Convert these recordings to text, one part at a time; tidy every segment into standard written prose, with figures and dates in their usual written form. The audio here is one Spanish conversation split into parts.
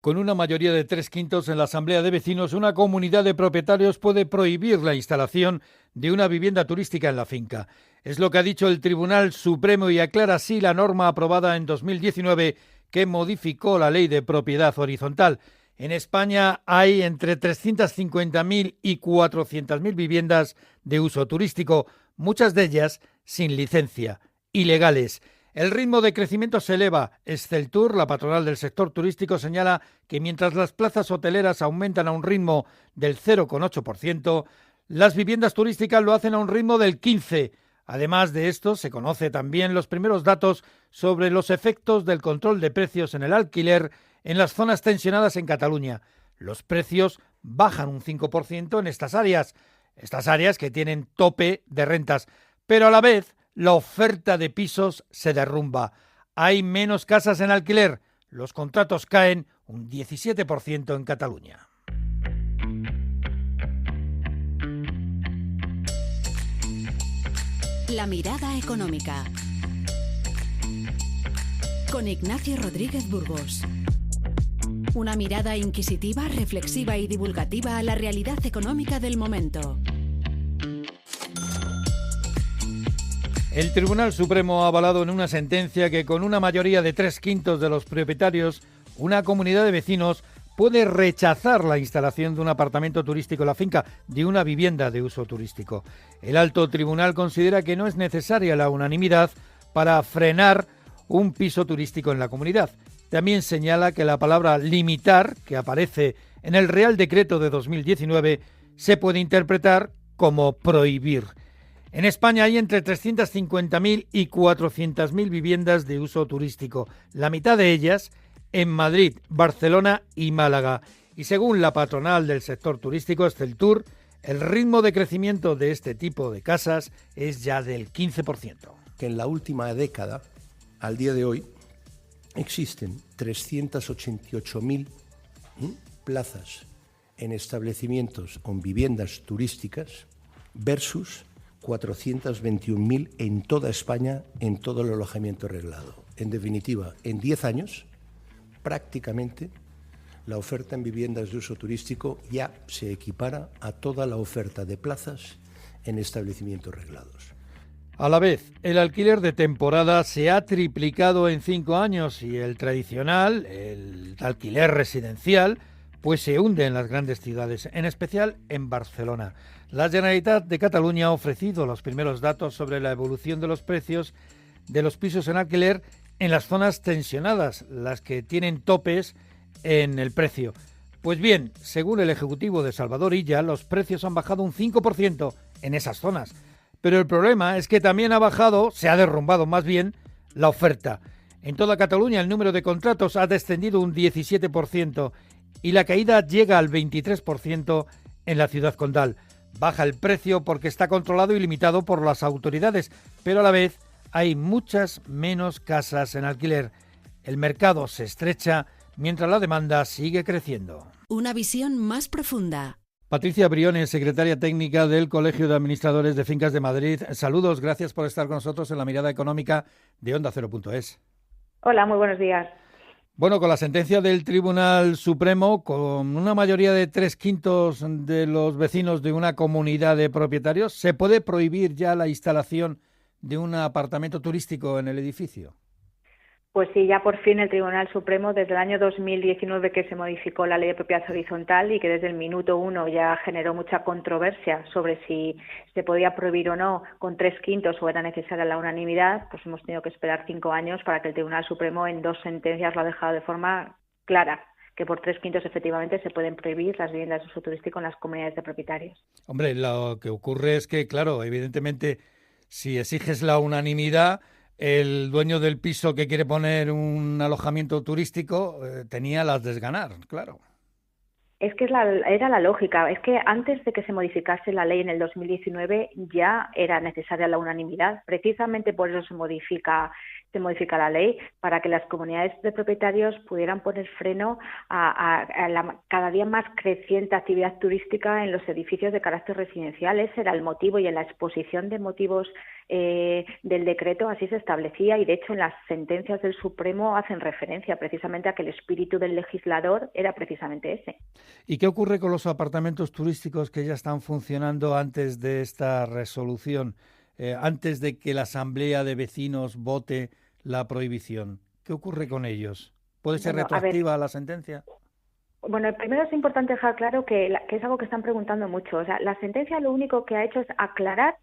Con una mayoría de 3/5 en la Asamblea de Vecinos, una comunidad de propietarios puede prohibir la instalación de una vivienda turística en la finca. Es lo que ha dicho el Tribunal Supremo y aclara así la norma aprobada en 2019 que modificó la Ley de Propiedad Horizontal. En España hay entre 350.000 y 400.000 viviendas de uso turístico, muchas de ellas sin licencia, ilegales. El ritmo de crecimiento se eleva. Exceltur, la patronal del sector turístico, señala que mientras las plazas hoteleras aumentan a un ritmo del 0,8%, las viviendas turísticas lo hacen a un ritmo del 15%. Además de esto, se conocen también los primeros datos sobre los efectos del control de precios en el alquiler en las zonas tensionadas en Cataluña. Los precios bajan un 5% en estas áreas que tienen tope de rentas, pero a la vez la oferta de pisos se derrumba. Hay menos casas en alquiler. Los contratos caen un 17% en Cataluña. La mirada económica. Con Ignacio Rodríguez Burgos. Una mirada inquisitiva, reflexiva y divulgativa a la realidad económica del momento. El Tribunal Supremo ha avalado en una sentencia que con una mayoría de 3/5 de los propietarios, una comunidad de vecinos puede rechazar la instalación de un apartamento turístico en la finca, de una vivienda de uso turístico. El alto tribunal considera que no es necesaria la unanimidad para frenar un piso turístico en la comunidad. También señala que la palabra limitar, que aparece en el Real Decreto de 2019, se puede interpretar como prohibir. En España hay entre 350.000 y 400.000 viviendas de uso turístico, la mitad de ellas en Madrid, Barcelona y Málaga. Y según la patronal del sector turístico, Exceltur, el ritmo de crecimiento de este tipo de casas es ya del 15%. Que en la última década, al día de hoy, existen 388.000 plazas en establecimientos con viviendas turísticas versus 421.000 en toda España en todo el alojamiento reglado. En definitiva, en 10 años, prácticamente la oferta en viviendas de uso turístico ya se equipara a toda la oferta de plazas en establecimientos reglados. A la vez, el alquiler de temporada se ha triplicado en 5 años y el tradicional, el alquiler residencial, pues se hunde en las grandes ciudades, en especial en Barcelona. La Generalitat de Cataluña ha ofrecido los primeros datos sobre la evolución de los precios de los pisos en alquiler en las zonas tensionadas, las que tienen topes en el precio. Pues bien, según el Ejecutivo de Salvador Illa, los precios han bajado un 5% en esas zonas. Pero el problema es que también se ha derrumbado más bien, la oferta. En toda Cataluña el número de contratos ha descendido un 17% y la caída llega al 23% en la ciudad condal. Baja el precio porque está controlado y limitado por las autoridades, pero a la vez hay muchas menos casas en alquiler. El mercado se estrecha mientras la demanda sigue creciendo. Una visión más profunda. Patricia Briones, secretaria técnica del Colegio de Administradores de Fincas de Madrid. Saludos, gracias por estar con nosotros en la mirada económica de Onda Cero.es. Hola, muy buenos días. Bueno, con la sentencia del Tribunal Supremo, con una mayoría de 3/5 de los vecinos de una comunidad de propietarios, ¿se puede prohibir ya la instalación de un apartamento turístico en el edificio? Pues sí, ya por fin el Tribunal Supremo, desde el año 2019 que se modificó la Ley de Propiedad Horizontal y que desde el minuto 1 ya generó mucha controversia sobre si se podía prohibir o no con 3/5 o era necesaria la unanimidad, pues hemos tenido que esperar 5 años para que el Tribunal Supremo en 2 sentencias lo ha dejado de forma clara, que por 3/5 efectivamente se pueden prohibir las viviendas de uso turístico en las comunidades de propietarios. Hombre, lo que ocurre es que, claro, evidentemente, si exiges la unanimidad, el dueño del piso que quiere poner un alojamiento turístico tenía las de ganar, claro. Es que era la lógica. Es que antes de que se modificase la ley en el 2019 ya era necesaria la unanimidad. Precisamente por eso se modifica la ley, para que las comunidades de propietarios pudieran poner freno a la cada día más creciente actividad turística en los edificios de carácter residencial. Ese era el motivo, y en la exposición de motivos del decreto así se establecía, y de hecho en las sentencias del Supremo hacen referencia precisamente a que el espíritu del legislador era precisamente ese. ¿Y qué ocurre con los apartamentos turísticos que ya están funcionando antes de esta resolución, antes de que la Asamblea de Vecinos vote la prohibición? ¿Qué ocurre con ellos? ¿Puede ser retroactiva la sentencia? Bueno, primero es importante dejar claro que es algo que están preguntando mucho. O sea, la sentencia lo único que ha hecho es aclarar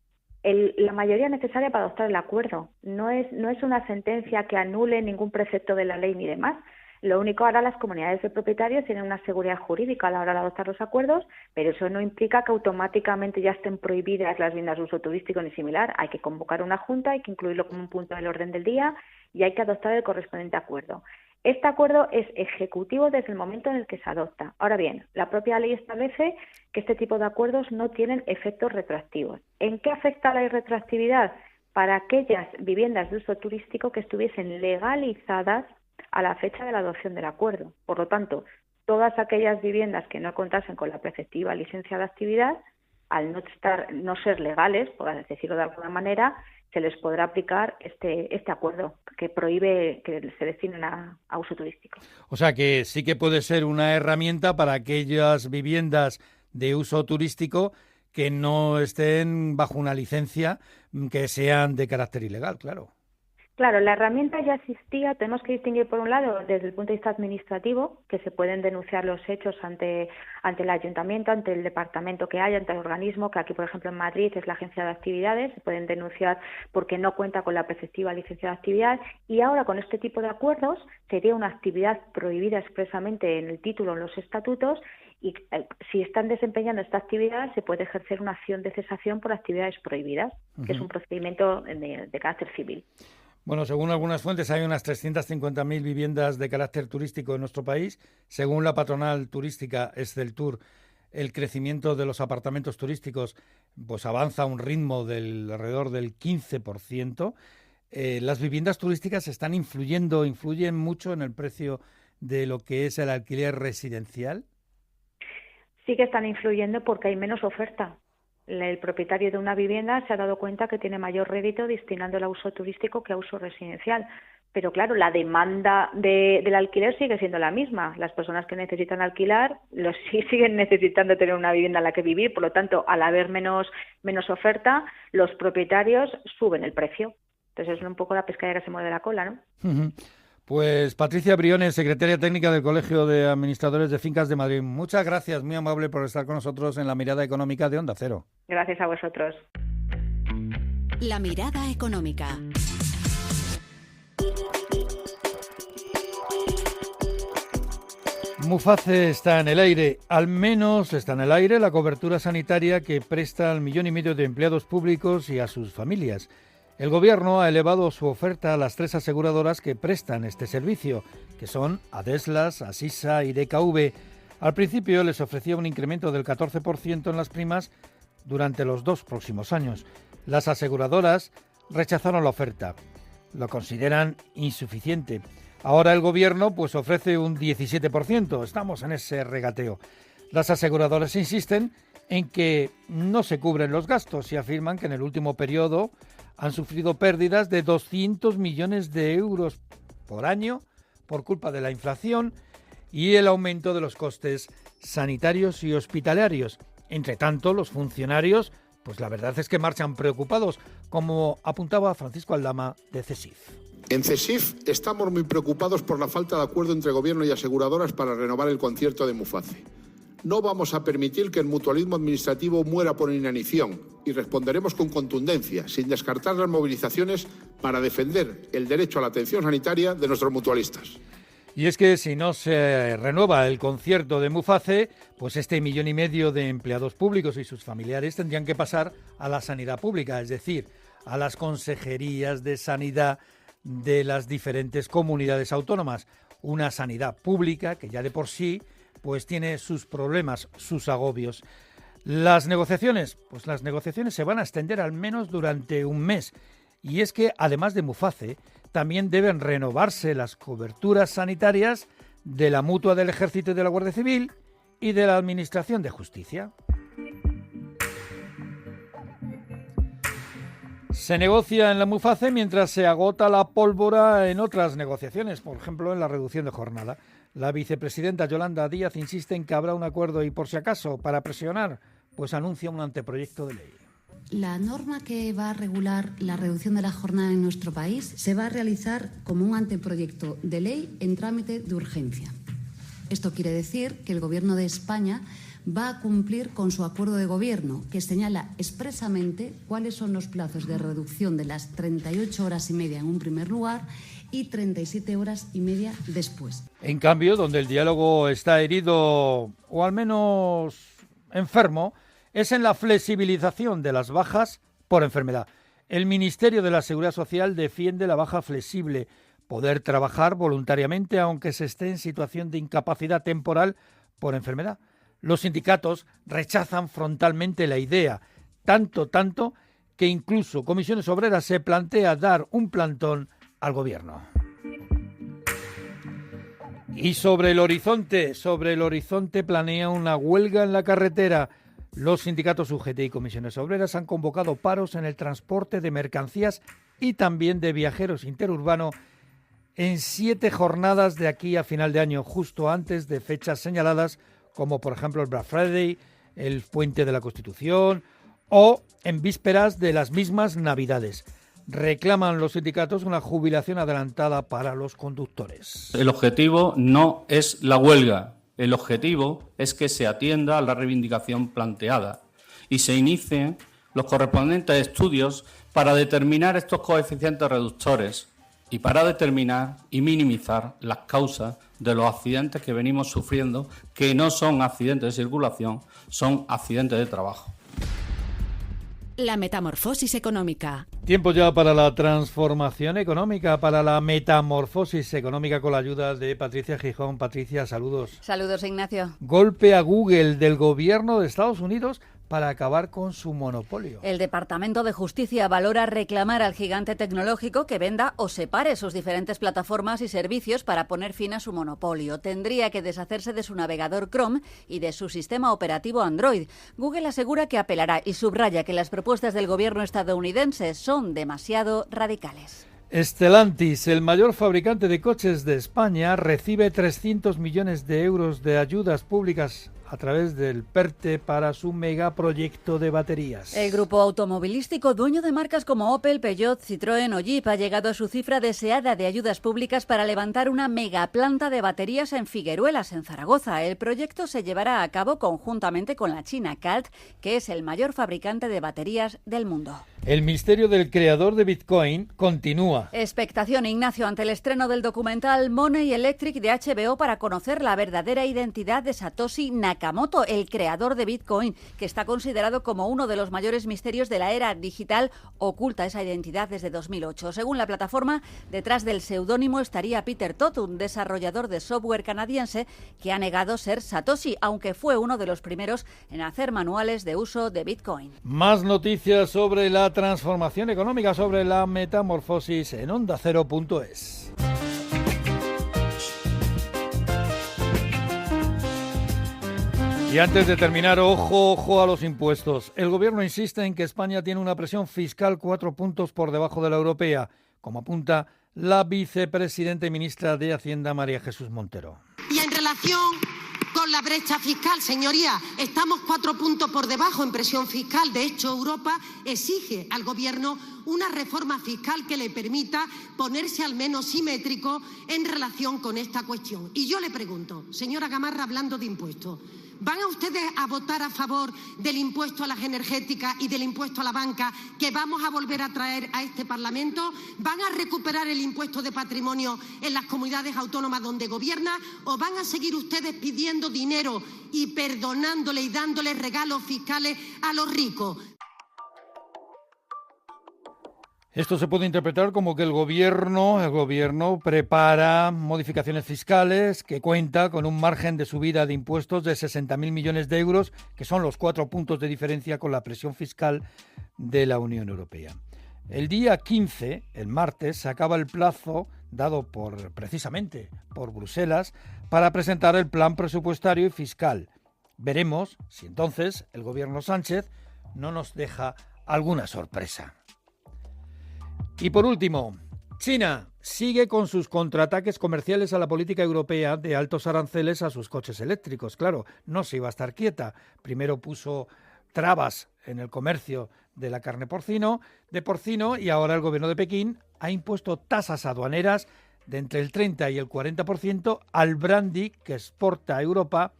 la mayoría necesaria para adoptar el acuerdo. No es una sentencia que anule ningún precepto de la ley ni demás. Lo único, ahora las comunidades de propietarios tienen una seguridad jurídica a la hora de adoptar los acuerdos, pero eso no implica que automáticamente ya estén prohibidas las viviendas de uso turístico ni similar. Hay que convocar una junta, hay que incluirlo como un punto del orden del día y hay que adoptar el correspondiente acuerdo. Este acuerdo es ejecutivo desde el momento en el que se adopta. Ahora bien, la propia ley establece que este tipo de acuerdos no tienen efectos retroactivos. ¿En qué afecta la irretroactividad? Para aquellas viviendas de uso turístico que estuviesen legalizadas a la fecha de la adopción del acuerdo. Por lo tanto, todas aquellas viviendas que no contasen con la preceptiva licencia de actividad, al no ser legales, por decirlo de alguna manera, se les podrá aplicar este acuerdo que prohíbe que se destinen a uso turístico. O sea que sí que puede ser una herramienta para aquellas viviendas de uso turístico que no estén bajo una licencia que sean de carácter ilegal, claro. Claro, la herramienta ya existía. Tenemos que distinguir, por un lado, desde el punto de vista administrativo, que se pueden denunciar los hechos ante el ayuntamiento, ante el departamento que haya, ante el organismo, que aquí, por ejemplo, en Madrid es la Agencia de Actividades. Se pueden denunciar porque no cuenta con la preceptiva licencia de actividad. Y ahora, con este tipo de acuerdos, sería una actividad prohibida expresamente en el título, en los estatutos, y si están desempeñando esta actividad se puede ejercer una acción de cesación por actividades prohibidas, que es un procedimiento de carácter civil. Bueno, según algunas fuentes hay unas 350.000 viviendas de carácter turístico en nuestro país. Según la patronal turística Exceltur, el crecimiento de los apartamentos turísticos pues avanza a un ritmo del alrededor del 15%. Las viviendas turísticas influyen mucho en el precio de lo que es el alquiler residencial. Sí que están influyendo porque hay menos oferta. El propietario de una vivienda se ha dado cuenta que tiene mayor rédito destinándola a uso turístico que a uso residencial. Pero claro, la demanda del alquiler sigue siendo la misma. Las personas que necesitan alquilar siguen necesitando tener una vivienda en la que vivir. Por lo tanto, al haber menos oferta, los propietarios suben el precio. Entonces es un poco la pescadilla que se mueve la cola, ¿no? Uh-huh. Pues Patricia Briones, secretaria técnica del Colegio de Administradores de Fincas de Madrid. Muchas gracias, muy amable por estar con nosotros en La Mirada Económica de Onda Cero. Gracias a vosotros. La Mirada Económica. Muface está en el aire, al menos está en el aire la cobertura sanitaria que presta al 1,5 millones de empleados públicos y a sus familias. El Gobierno ha elevado su oferta a las 3 aseguradoras que prestan este servicio, que son Adeslas, Asisa y DKV. Al principio les ofrecía un incremento del 14% en las primas durante los 2 próximos años. Las aseguradoras rechazaron la oferta. Lo consideran insuficiente. Ahora el Gobierno pues ofrece un 17%. Estamos en ese regateo. Las aseguradoras insisten en que no se cubren los gastos y afirman que en el último periodo han sufrido pérdidas de 200 millones de euros por año por culpa de la inflación y el aumento de los costes sanitarios y hospitalarios. Entre tanto, los funcionarios, pues la verdad es que marchan preocupados, como apuntaba Francisco Aldama de CESIF. En CESIF estamos muy preocupados por la falta de acuerdo entre Gobierno y aseguradoras para renovar el concierto de Muface. No vamos a permitir que el mutualismo administrativo muera por inanición y responderemos con contundencia, sin descartar las movilizaciones para defender el derecho a la atención sanitaria de nuestros mutualistas. Y es que si no se renueva el concierto de Muface, pues este 1,5 millones de empleados públicos y sus familiares tendrían que pasar a la sanidad pública, es decir, a las consejerías de sanidad de las diferentes comunidades autónomas. Una sanidad pública que ya de por sí pues tiene sus problemas, sus agobios. Las negociaciones se van a extender al menos durante un mes. Y es que, además de Muface, también deben renovarse las coberturas sanitarias de la Mutua del Ejército y de la Guardia Civil y de la Administración de Justicia. Se negocia en la Muface mientras se agota la pólvora en otras negociaciones, por ejemplo, en la reducción de jornada. La vicepresidenta Yolanda Díaz insiste en que habrá un acuerdo y, por si acaso, para presionar, pues anuncia un anteproyecto de ley. La norma que va a regular la reducción de la jornada en nuestro país se va a realizar como un anteproyecto de ley en trámite de urgencia. Esto quiere decir que el Gobierno de España va a cumplir con su acuerdo de gobierno, que señala expresamente cuáles son los plazos de reducción de las 38 horas y media en un primer lugar y 37 horas y media después. En cambio, donde el diálogo está herido o al menos enfermo, es en la flexibilización de las bajas por enfermedad. El Ministerio de la Seguridad Social defiende la baja flexible, poder trabajar voluntariamente aunque se esté en situación de incapacidad temporal por enfermedad. Los sindicatos rechazan frontalmente la idea, tanto que incluso Comisiones Obreras se plantea dar un plantón al Gobierno. Y sobre el horizonte planea una huelga en la carretera. Los sindicatos UGT y Comisiones Obreras han convocado paros en el transporte de mercancías y también de viajeros interurbano en 7 jornadas de aquí a final de año, justo antes de fechas señaladas, como por ejemplo el Black Friday, el Puente de la Constitución o en vísperas de las mismas Navidades. Reclaman los sindicatos una jubilación adelantada para los conductores. El objetivo no es la huelga, el objetivo es que se atienda a la reivindicación planteada y se inicien los correspondientes estudios para determinar estos coeficientes reductores y para determinar y minimizar las causas de los accidentes que venimos sufriendo, que no son accidentes de circulación, son accidentes de trabajo. La metamorfosis económica. Tiempo ya para la transformación económica, para la metamorfosis económica con la ayuda de Patricia Gijón. Patricia, saludos. Saludos, Ignacio. Golpe a Google del gobierno de Estados Unidos para acabar con su monopolio. El Departamento de Justicia valora reclamar al gigante tecnológico que venda o separe sus diferentes plataformas y servicios para poner fin a su monopolio. Tendría que deshacerse de su navegador Chrome y de su sistema operativo Android. Google asegura que apelará y subraya que las propuestas del gobierno estadounidense son demasiado radicales. Stellantis, el mayor fabricante de coches de España, recibe 300 millones de euros de ayudas públicas a través del PERTE para su megaproyecto de baterías. El grupo automovilístico, dueño de marcas como Opel, Peugeot, Citroën o Jeep, ha llegado a su cifra deseada de ayudas públicas para levantar una megaplanta de baterías en Figueruelas, en Zaragoza. El proyecto se llevará a cabo conjuntamente con la china CALT, que es el mayor fabricante de baterías del mundo. El misterio del creador de Bitcoin continúa. Expectación, Ignacio, ante el estreno del documental Money Electric de HBO para conocer la verdadera identidad de Satoshi Nakamoto, el creador de Bitcoin, que está considerado como uno de los mayores misterios de la era digital. Oculta esa identidad desde 2008. Según la plataforma, detrás del seudónimo estaría Peter Todd, un desarrollador de software canadiense que ha negado ser Satoshi, aunque fue uno de los primeros en hacer manuales de uso de Bitcoin. Más noticias sobre la transformación económica, sobre la metamorfosis en OndaCero.es. Y antes de terminar, ojo a los impuestos. El gobierno insiste en que España tiene una presión fiscal 4 puntos por debajo de la europea, como apunta la vicepresidenta y ministra de Hacienda, María Jesús Montero. Y en relación con la brecha fiscal, señoría, estamos 4 puntos por debajo en presión fiscal. De hecho, Europa exige al Gobierno una reforma fiscal que le permita ponerse al menos simétrico en relación con esta cuestión. Y yo le pregunto, señora Gamarra, hablando de impuestos, ¿van a ustedes a votar a favor del impuesto a las energéticas y del impuesto a la banca que vamos a volver a traer a este Parlamento? ¿Van a recuperar el impuesto de patrimonio en las comunidades autónomas donde gobierna? ¿O van a seguir ustedes pidiendo dinero y perdonándole y dándole regalos fiscales a los ricos? Esto se puede interpretar como que el gobierno prepara modificaciones fiscales, que cuenta con un margen de subida de impuestos de 60.000 millones de euros, que son los 4 puntos de diferencia con la presión fiscal de la Unión Europea. El día 15, el martes, se acaba el plazo dado precisamente por Bruselas para presentar el plan presupuestario y fiscal. Veremos si entonces el gobierno Sánchez no nos deja alguna sorpresa. Y por último, China sigue con sus contraataques comerciales a la política europea de altos aranceles a sus coches eléctricos. Claro, no se iba a estar quieta. Primero puso trabas en el comercio de la carne de porcino y ahora el gobierno de Pekín ha impuesto tasas aduaneras de entre el 30 y el 40% al brandy que exporta a Europa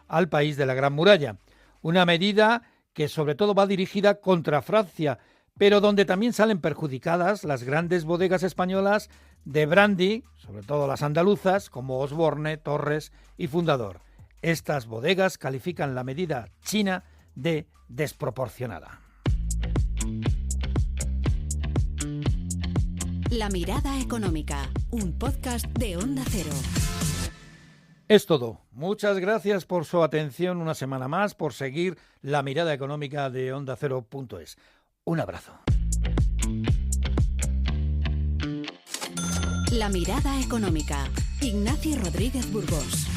al país de la Gran Muralla. Una medida que sobre todo va dirigida contra Francia, pero donde también salen perjudicadas las grandes bodegas españolas de brandy, sobre todo las andaluzas, como Osborne, Torres y Fundador. Estas bodegas califican la medida china de desproporcionada. La mirada económica, un podcast de Onda Cero. Es todo. Muchas gracias por su atención una semana más, por seguir la mirada económica de OndaCero.es. Un abrazo. La mirada económica. Ignacio Rodríguez Burgos.